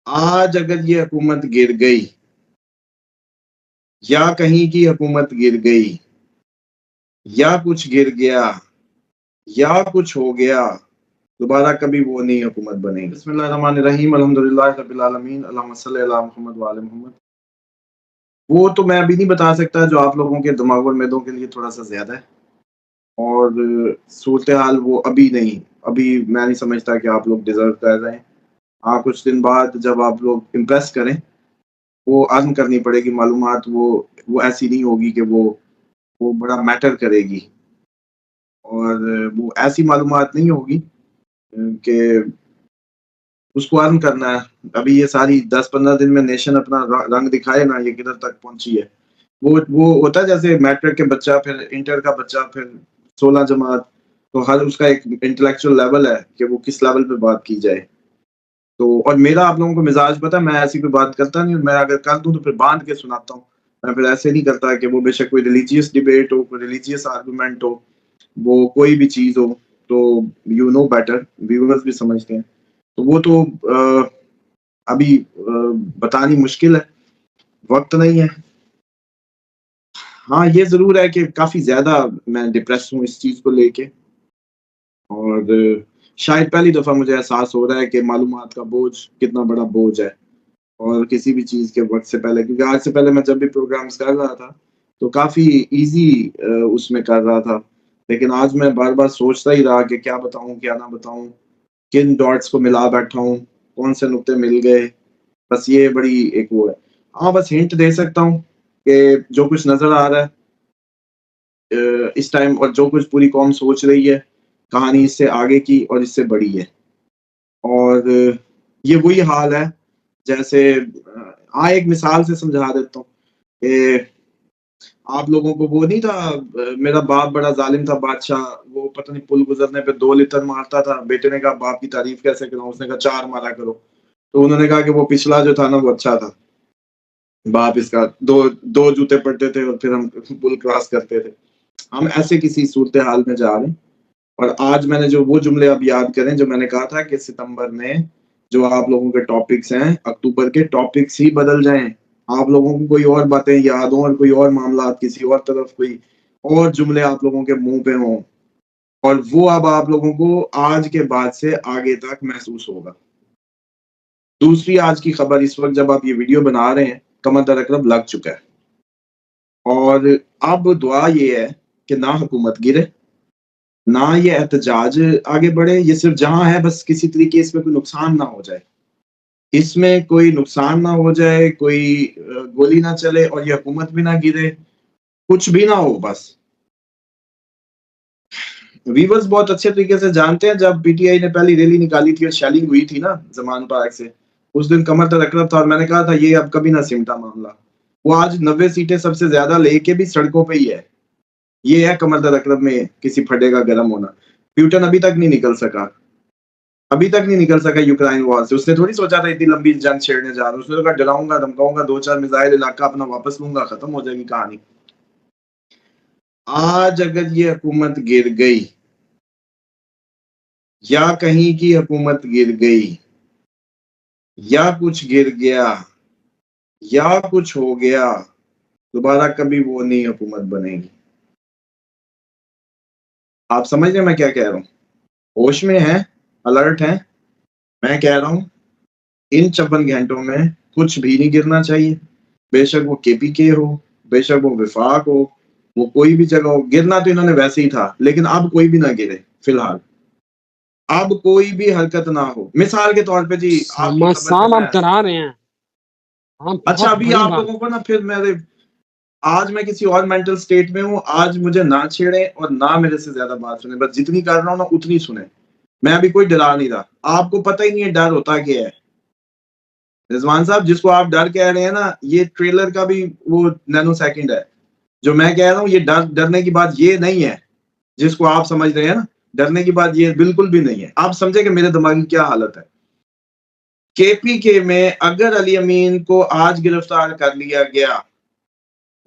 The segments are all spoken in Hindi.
आज अगर ये हुकूमत गिर गई या कहीं की हुकूमत गिर गई या कुछ गिर गया या कुछ हो गया, दोबारा कभी वो नहीं हुकूमत बनेगी। बिस्मिल्लाहिर्रहमानिर्रहीम, अल्हम्दुलिल्लाहि रब्बिल आलमीन, अल्लाहुम्मा सल्लि अला मुहम्मद व आले मुहम्मद। वो तो मैं अभी नहीं बता सकता जो आप लोगों के दिमाग और मैदों के लिए थोड़ा-सा ज़्यादा है, और सूरत-ए-हाल वो अभी नहीं, अभी मैं नहीं समझता कि आप लोग डिज़र्व कर रहे हैं। हाँ, कुछ दिन बाद जब आप लोग इम्प्रेस करें, वो अर्न करनी पड़ेगी मालूमात, वो ऐसी नहीं होगी कि वो बड़ा मैटर करेगी, और वो ऐसी मालूमात नहीं होगी कि उसको अर्न करना है। अभी ये सारी 10-15 दिन में नेशन अपना रंग दिखाए ना, ये किधर तक पहुँची है। वो होता है जैसे मैट्रिक के बच्चा, फिर इंटर का बच्चा, फिर 16 जमात, तो हर उसका एक इंटेलेक्चुअल लेवल है कि वो किस लेवल पे बात की जाए। तो और मेरा आप लोगों को मिज़ाज पता है, मैं ऐसी कोई बात करता नहीं हूँ, मैं अगर कर दूँ तो फिर बाँध के सुनाता हूँ। मैं फिर ऐसे नहीं करता कि वो बेशक कोई रिलीजियस डिबेट हो, कोई रिलीजियस आर्गुमेंट हो, वो कोई भी चीज़ हो, तो यू नो बेटर, व्यूअर्स भी समझते हैं। तो वो तो अभी बतानी मुश्किल है, वक़्त नहीं है। हाँ, ये ज़रूर है कि काफ़ी ज़्यादा मैं डिप्रेस हूँ इस चीज़ को लेके, और शायद पहली दफ़ा मुझे एहसास हो रहा है कि मालूमात का बोझ कितना बड़ा बोझ है। और किसी भी चीज़ के वक़्त से पहले, क्योंकि आज से पहले मैं जब भी प्रोग्राम्स कर रहा था, तो काफ़ी ईज़ी उसमें कर रहा था। लेकिन आज मैं बार-बार सोचता ही रहा कि क्या बताऊँ, क्या ना बताऊँ? किन डॉट्स को मिला बैठा हूँ? कौन से नुक्ते मिल गए? बस ये बड़ी एक वो है। हाँ, बस हिंट दे सकता हूँ कि जो कुछ नज़र आ रहा है इस टाइम, और जो कुछ पूरी कौम सोच रही है, कहानी इससे आगे की और इससे बड़ी है। और ये वही हाल है जैसे एक मिसाल से समझा देता हूँ कि आप लोगों को वो नहीं था, मेरा बाप बड़ा ज़ालिम था बादशाह, वो पता नहीं पुल गुज़रने पे 2 लित्तर मारता था। बेटे ने कहा बाप की तारीफ़ कैसे करूँ? उसने कहा 4 मारा करो। तो उन्होंने कहा कि वो पिछला जो था ना वो अच्छा था। बाप इसका 2 जूते पड़ते थे और फिर हम पुल क्रॉस करते थे। हम ऐसे किसी सूरत-ए-हाल में जा रहे हैं, और आज मैंने जो वो जुमले अब याद करें जो मैंने कहा था कि सितंबर में जो आप लोगों के टॉपिक्स हैं, अक्टूबर के टॉपिक्स ही बदल जाएँ। आप लोगों को कोई और बातें याद हों और कोई और मामलात किसी और तरफ कोई और जुमले आप लोगों के मुँह पे हों, और वो अब आप लोगों को आज के बाद से आगे तक महसूस होगा। दूसरी आज की खबर, इस वक़्त जब आप ये वीडियो बना रहे हैं, कमर दर अकरब लग चुका है, और अब दुआ ये है कि ना हुकूमत गिरे, ना ये एहतजाज आगे बढ़े, ये सिर्फ़ जहाँ है बस किसी तरीके इसमें कोई नुकसान ना हो जाए। इसमें कोई नुकसान ना हो जाए, कोई गोली ना चले और ये हुकूमत भी ना गिरे, कुछ भी ना हो बस। वीवर्स बहुत अच्छे तरीके से जानते हैं, जब पीटीआई ने पहली रैली निकाली थी और शेलिंग हुई थी ना ज़मान पार्क से, उस दिन कमर दर अकरब था और मैंने कहा था ये अब कभी ना सिमटा मामला। वो आज 90 सीटें सबसे ज़्यादा लेके भी सड़कों पे ही है। ये है कमर दर अकरब में किसी फड्डे का गरम होना। प्यूटन अभी तक नहीं निकल सका। अभी तक नहीं निकल सका यूक्रेन वॉर से। उसने थोड़ी सोचा था इतनी लंबी जंग छेड़ने जा रहा हूँ। उसने तो कहा डराऊँगा, धमकाऊँगा, 2-4 मिसाइल इलाका अपना वापस लूँगा, खत्म हो जाएगी कहानी। आज अगर ये हुकूमत गिर गई या कहीं की हुकूमत गिर गई या कुछ गिर गया या कुछ हो गया, दोबारा कभी वो नहीं हुकूमत बनेगी। आप समझ रहे हैं मैं क्या कह रहा हूँ? होश में हैं, अलर्ट हैं? मैं कह रहा हूँ इन 54 घंटों में कुछ भी नहीं गिरना चाहिए। बेशक वो केपीके हो, बेशक वो विफाक हो, वो कोई भी जगह हो, गिरना तो इन्होंने वैसे ही था, लेकिन अब कोई भी ना गिरे फिलहाल। अब कोई भी हरकत ना हो। मिसाल के तौर पे जी, आपकी खबर पे साम आप मैं डरा रहे हैं। हाँ, अच्छा, बहुत अभी बड़ी आप बात। लोगों को ना फिर मेरे आज मैं किसी और मेंटल स्टेट में हूँ, आज मुझे ना छेड़ें और ना मेरे से ज़्यादा बात सुनें, बस जितनी कर रहा हूँ ना उतनी सुनें। मैं अभी कोई डरा नहीं रहा। आपको पता ही नहीं है डर होता क्या है। रिज़वान साहब, जिसको आप डर कह रहे हैं ना, ये ट्रेलर का भी वो नैनो सेकंड है। जो मैं कह रहा हूँ ये डरने की बात ये नहीं है, जिसको आप समझ रहे हैं ना, डरने की बात ये बिल्कुल भी नहीं है। आप समझे कि मेरे दिमाग की क्या हालत है। केपीके में अगर अली अमीन को आज गिरफ्तार कर लिया गया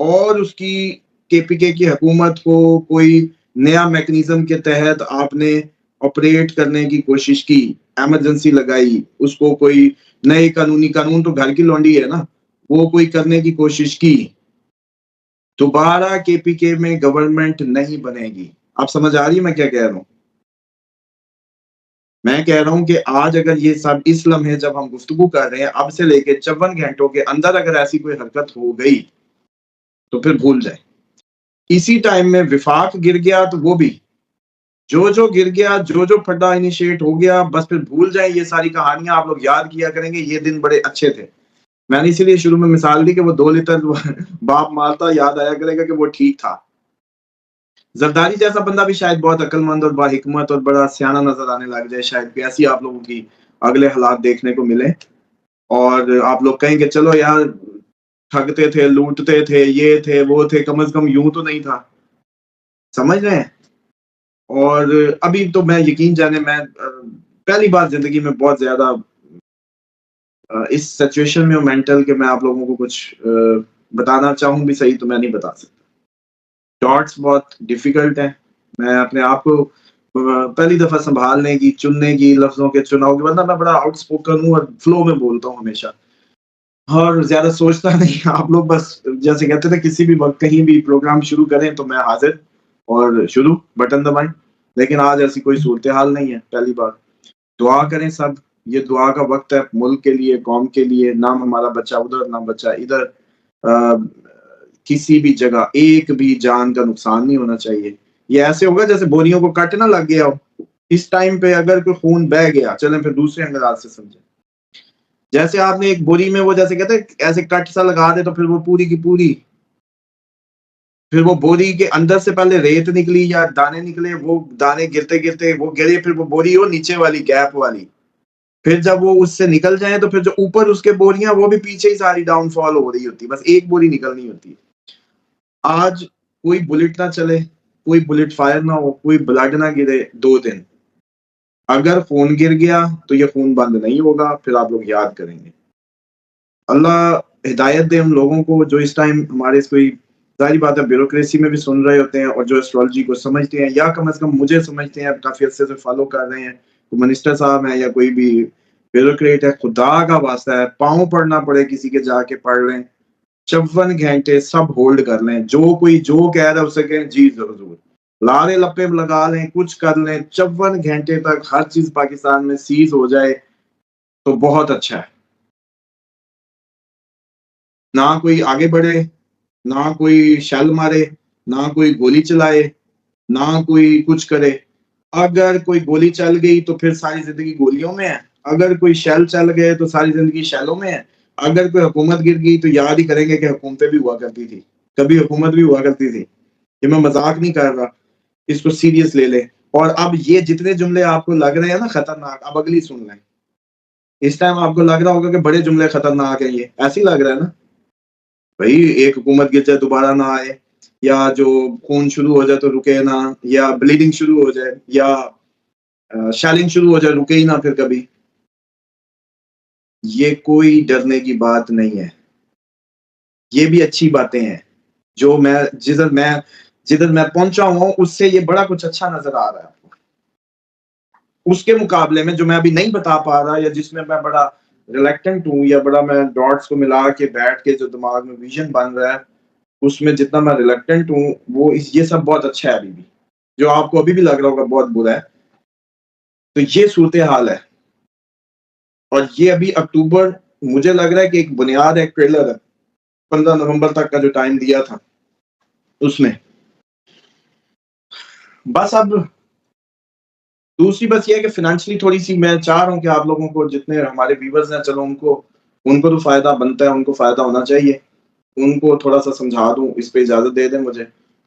और उसकी केपीके की हुकूमत को कोई नया मैकेनिज्म के तहत आपने ऑपरेट करने की कोशिश की, इमरजेंसी लगाई, उसको कोई नए कानून तो घर की लौंडी है ना, वो कोई करने की कोशिश की, दोबारा केपीके में गवर्नमेंट नहीं बनेगी। आप समझ आ रही है मैं क्या कह रहा हूँ? मैं कह रहा हूँ कि आज अगर ये सब इस लम्हे जब हम गुफ्तगू कर रहे हैं, अब से लेके 54 घंटों के अंदर अगर ऐसी कोई हरकत हो गई, तो फिर भूल जाए। इसी टाइम में विफाक गिर गया तो वो भी, जो गिर गया, जो फड्डा इनिशिएट हो गया, बस फिर भूल जाए ये सारी कहानियां। आप लोग याद किया करेंगे ये दिन बड़े अच्छे थे। मैंने इसीलिए शुरू में मिसाल दी कि वो 2 लीटर बाप मारता, याद आया करेगा कि वो ठीक था। जरदारी जैसा बंदा भी शायद बहुत अक्लमंद और बाहिकमत और बड़ा सियाना नजर आने लग जाए, शायद कि ऐसी आप लोगों की अगले हालात देखने को मिले और आप लोग कहेंगे चलो यार, ठगते थे, लूटते थे, ये थे, वो थे, कम से कम यूं तो नहीं था। समझ रहे हैं? और अभी तो मैं यकीन जाने मैं पहली बार जिंदगी में बहुत ज्यादा इस सिचुएशन में हूँ मेंटल के मैं आप लोगों को कुछ बताना चाहूँ भी सही तो मैं नहीं बता सकता। डॉट्स बहुत डिफिकल्ट हैं। मैं अपने आप को पहली दफा संभालने की, चुनने की, लफ्जों के चुनाव की, वरना मैं बड़ा आउटस्पोकन हूँ और फ्लो में बोलता हूँ हमेशा और ज्यादा सोचता नहीं। आप लोग बस जैसे कहते थे किसी भी वक्त कहीं भी प्रोग्राम शुरू करें तो मैं हाजिर और शुरू बटन दबाएं, लेकिन आज ऐसी कोई सूरत हाल नहीं है। पहली बार दुआ करें सब, ये दुआ का वक्त है मुल्क के लिए, कौम के लिए। ना हमारा बच्चा उधर, ना बच्चा इधर, किसी भी जगह एक भी जान का नुकसान नहीं होना चाहिए। ये ऐसे होगा जैसे बोरियों को कट ना लग गया हो। इस टाइम पे अगर कोई खून बह गया, चलें फिर दूसरे अंदाज से समझें। जैसे आपने एक बोरी में वो जैसे कहते हैं ऐसे कट सा लगा दे तो फिर वो पूरी की पूरी, फिर वो बोरी के अंदर से पहले रेत निकली या दाने निकले, वो दाने गिरते गिरते वो गिरे, फिर वो बोरी हो नीचे वाली गैप वाली, फिर जब वो उससे निकल जाए तो फिर जो ऊपर उसके बोरियां वो भी पीछे ही सारी डाउनफॉल हो रही होती है, बस एक बोरी निकलनी होती है। आज कोई बुलेट ना चले, कोई बुलेट फायर ना हो, कोई ब्लड ना गिरे 2 दिन। अगर फ़ोन गिर गया तो ये फ़ोन बंद नहीं होगा, फिर आप लोग याद करेंगे। अल्लाह हिदायत दे उन लोगों को जो इस टाइम हमारे इस कोई ज़ाहिर बात है ब्यूरोक्रेसी में भी सुन रहे होते हैं और जो एस्ट्रोलॉजी को समझते हैं या कम से कम मुझे समझते हैं, काफ़ी अरसे से फ़ॉलो कर रहे हैं। तो मिनिस्टर साहब हैं या कोई भी ब्यूरोक्रेट है, खुदा का वास्ता है, पाँव पड़ना पड़े किसी के जाके पढ़ लें। 54 घंटे सब होल्ड कर लें, जो कोई जो कह रहा है उसे कहें जी ज़रूर। लारे लप्पे लगा लें, कुछ कर लें, 54 घंटे तक हर चीज़ पाकिस्तान में सीज़ हो जाए तो बहुत अच्छा है। ना कोई आगे बढ़े, ना कोई शेल मारे, ना कोई गोली चलाए, ना कोई कुछ करे। अगर कोई गोली चल गई तो फिर सारी ज़िंदगी गोलियों में है, अगर कोई शेल चल गए तो सारी ज़िंदगी शेलों में है, अगर कोई हुकूमत गिर गई तो याद ही करेंगे कि हुकूमतें भी हुआ करती थी, कभी हुकूमत भी हुआ करती थी। ये मैं मज़ाक नहीं कर रहा, इसको सीरियस ले लें। और अब ये जितने जुमले आपको लग रहे हैं ना खतरनाक, अब अगली सुन लें। इस टाइम आपको लग रहा होगा कि बड़े जुमले खतरनाक हैं ये, ऐसे ही लग रहा है ना? भई एक हुकूमत गिर जाए दोबारा ना आए, या जो खून शुरू हो जाए तो रुके ना, या ब्लीडिंग शुरू हो जाए, या शेलिंग शुरू हो जाए, रुके ही ना फिर कभी। ये कोई डरने की बात नहीं है। ये भी अच्छी बातें हैं। जो मैं जिधर मैं पहुँचा हूँ उससे ये बड़ा कुछ अच्छा नज़र आ रहा है आपको। उसके मुकाबले में जो मैं अभी नहीं बता पा रहा या जिसमें मैं बड़ा रिलक्टेंट हूँ या बड़ा मैं डॉट्स को मिला के बैठ के जो दिमाग में विज़न बन रहा है, उसमें जितना मैं रिलक्टेंट हूँ, वो इस ये सब बहुत अच्छा है अभी भी। जो आपको अभी भी लग रहा होगा बहुत बुरा है, तो ये सूरत-ए-हाल है। और ये अभी अक्टूबर मुझे लग रहा है कि एक बुनियाद है, एक ट्रेलर है। 15 नवंबर तक का जो टाइम दिया था, उसमें। बस अब दूसरी बस ये है कि फ़ाइनेंशियली थोड़ी-सी मैं चाह रहा हूँ कि आप लोगों को जितने हमारे व्यूअर्स हैं चलो उनको तो फ़ायदा बनता है, उनको फ़ायदा होना चाहिए। उनको थोड़ा-सा समझा दूँ, इस पे इजाज़त दे दें मुझे।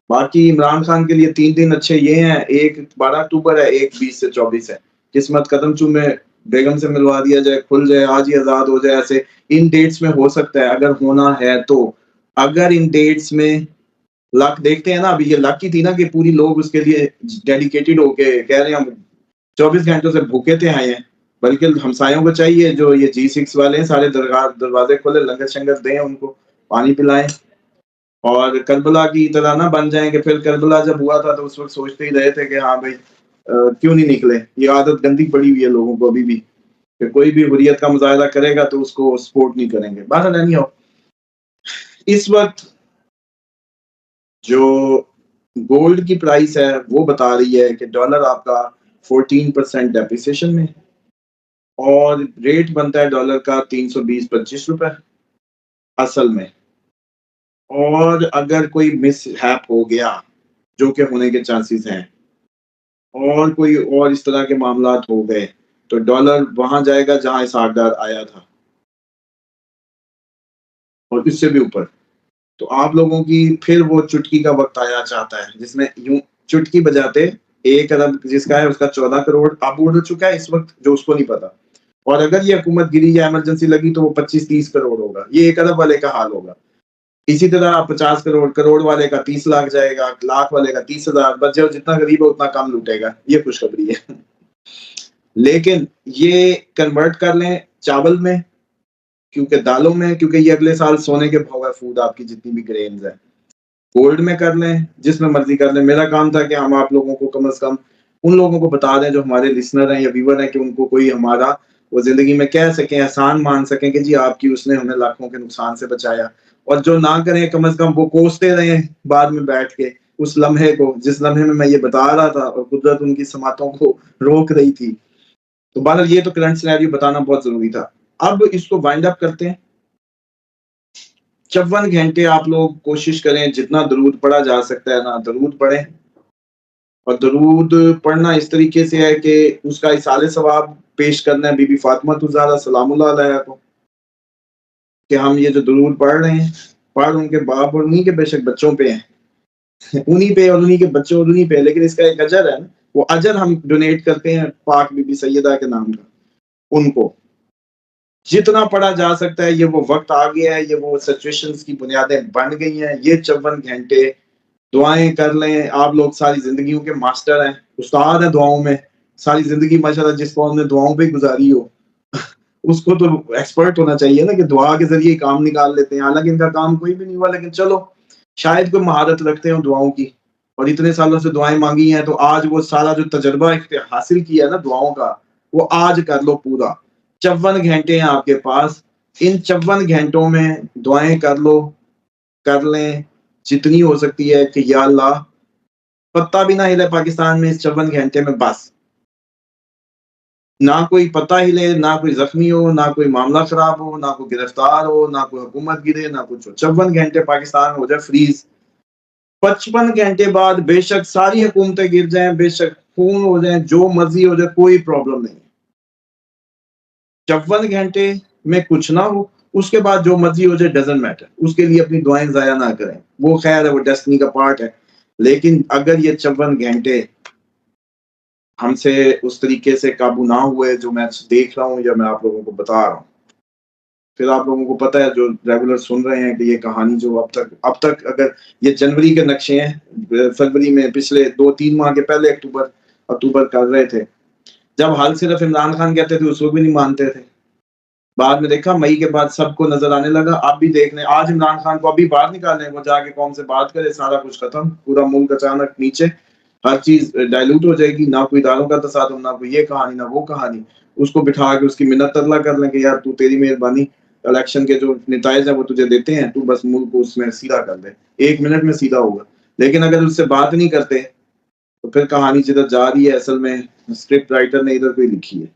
बाकी इमरान खान के लिए 3 दिन अच्छे ये हैं, एक 12 अक्टूबर है, एक 20 से 24 है। किस्मत कदम चूमे, बेगम से मिलवा दिया जाए, खुल जाए, आज ही आज़ाद हो जाए, ऐसे इन डेट्स में हो सकता है अगर होना है तो। अगर इन डेट्स में लक देखते हैं ना, अभी ये लक ही थी ना कि पूरी लोग उसके लिए डेडिकेटेड होके कह रहे हैं हम 24 घंटों से भूखे थे आए हैं। बल्कि हमसायों को चाहिए जो ये G6 वाले हैं सारे दरवाज़े खोले, लंगर-शंगर दें उनको, पानी पिलाएँ और करबला की तरह ना बन जाएँ कि फिर करबला जब हुआ था तो उस वक़्त सोचते ही रहे थे कि हाँ भाई क्यों नहीं निकले? ये आदत गंदी पड़ी हुई है लोगों को अभी भी कि कोई भी हुर्रियत का मुजाहिरा करेगा तो उसको सपोर्ट नहीं करेंगे। बहरहाल एनी हाउ, इस वक्त जो गोल्ड की प्राइस है वो बता रही है कि डॉलर आपका 14% डेप्रिसिएशन में और रेट बनता है डॉलर का 320-25 रुपए असल में। और अगर कोई मिस हैप हो गया, जो कि होने के चांसेस हैं, और कोई और इस तरह के मामलात हो गए, तो डॉलर वहां जाएगा जहां इसहाकडार आया था और इससे भी ऊपर। तो आप लोगों की फिर वो चुटकी का वक्त आया चाहता है जिसमें यूं चुटकी बजाते 1 अरब जिसका है उसका 14 करोड़ अब उड़ चुका है इस वक्त, जो उसको नहीं पता। और अगर ये हुकूमत गिरी या इमरजेंसी लगी तो वो 25-30 करोड़ होगा। ये 1 अरब वाले का हाल होगा। इसी तरह 50 करोड़, करोड़ वाले का 30 लाख जाएगा, लाख वाले का 30,000, बस जो जितना गरीब है उतना कम लूटेगा। ये खुशखबरी है। लेकिन ये कन्वर्ट कर लें चावल में, क्योंकि दालों में, क्योंकि ये अगले साल सोने के भाव है फूड आपकी जितनी भी ग्रेन्स है। गोल्ड में कर लें, जिसमें मर्जी कर लें। मेरा काम था कि हम आप लोगों को कम से कम उन लोगों को बता दें जो हमारे लिसनर हैं या व्यूअर हैं, कि उनको कोई हमारा वो जिंदगी में कह सकें, एहसान मान सकें कि जी आपकी उसने हमें लाखों के नुकसान से बचाया। और जो ना करें कम से कम वो कोसते रहें बाद में बैठ के उस लम्हे को, जिस लम्हे में मैं ये बता रहा था और कुदरत उनकी समातों को रोक रही थी। तो बहरहाल ये तो करंट सिनेरियो बताना बहुत जरूरी था। अब इसको वाइंड अप करते हैं। 54 घंटे आप लोग कोशिश करें जितना दरूद पढ़ा जा सकता है ना दरूद पढ़ें। और दरूद पढ़ना इस तरीके से है कि उसका इसाले सवाब पेश करना है बीबी फातिमा ज़हरा सलामुल्लाह अलैहा को, कि हम ये जो दरूद पढ़ रहे हैं, पढ़ उनके बाप और उन्हीं के बेशक बच्चों पे हैं। उन्हीं पे और उन्हीं के बच्चों और उन्हीं पे, लेकिन इसका एक अजर है ना, वो अजर हम डोनेट करते हैं पाक बीबी सैयदा के नाम का उनको। जितना पढ़ा जा सकता है, ये वो वक्त आ गया है, ये वो सिचुएशंस की बुनियादें बन गई हैं। ये 54 घंटे दुआएं कर लें। आप लोग सारी जिंदगियों के मास्टर हैं, उस्ताद हैं दुआओं में। सारी जिंदगी माशाल्लाह जिस कौम ने दुआओं पे गुजारी हो उसको तो एक्सपर्ट होना चाहिए ना कि दुआ के जरिए काम निकाल लेते हैं। हालांकि इनका काम कोई भी नहीं हुआ, लेकिन चलो शायद कोई महारत रखते हो दुआओं की, और इतने सालों से दुआएं मांगी हैं, तो आज वो सारा जो तजर्बा हासिल किया है ना दुआओं का, वो आज कर लो पूरा। 54 घंटे हैं आपके पास। इन 54 घंटों में दुआएं कर लो, कर लें जितनी हो सकती है कि या अल्लाह पत्ता भी ना हिले पाकिस्तान में इस 54 घंटे में, बस ना कोई पत्ता हिले, ना कोई जख्मी हो, ना कोई मामला खराब हो, ना कोई गिरफ्तार हो, ना कोई हुकूमत गिरे, ना कुछ हो। 54 घंटे पाकिस्तान हो जाए फ्रीज। 55 घंटे बाद बेशक सारी हुकूमतें गिर जाएं, बेशक खून हो जाए, जो मर्जी हो जाए, कोई प्रॉब्लम नहीं। 54 घंटे में कुछ ना हो, उसके बाद जो मर्जी हो जाए डजंट मैटर। उसके लिए अपनी दुआएं जाया ना करें, वो खैर है, वो डेस्टिनी का पार्ट है। लेकिन अगर ये 54 घंटे हमसे उस तरीके से काबू ना हुए जो मैं देख रहा हूँ या मैं आप लोगों को बता रहा हूँ, फिर आप लोगों को पता है जो रेगुलर सुन रहे हैं कि ये कहानी जो अब तक अगर ये जनवरी के नक्शे हैं, फरवरी में पिछले 2-3 माह के पहले अक्टूबर कर रहे थे, जब हाल सिर्फ इमरान खान कहते थे उस वक्त भी नहीं मानते थे। बाद में देखा मई के बाद सबको नजर आने लगा। अब भी देख लें, आज इमरान खान को अभी बाहर निकालने, वो जाके कौम से बात करे, सारा कुछ खत्म, पूरा मुल्क अचानक नीचे, हर चीज डायलूट हो जाएगी। ना कोई इदारों का तसादुम, ना कोई ये कहानी, ना वो कहानी। उसको बिठा के उसकी मिन्नत तरला कर लें कि यार तू, तेरी मेहरबानी, इलेक्शन के जो नताइज है वो तुझे देते हैं, तू बस मुल्क को उसमें सीधा कर दे, 1 मिनट में सीधा होगा। लेकिन अगर उससे बात नहीं करते तो फिर कहानी जिधर जा रही है, असल में स्क्रिप्ट राइटर ने इधर कोई लिखी है।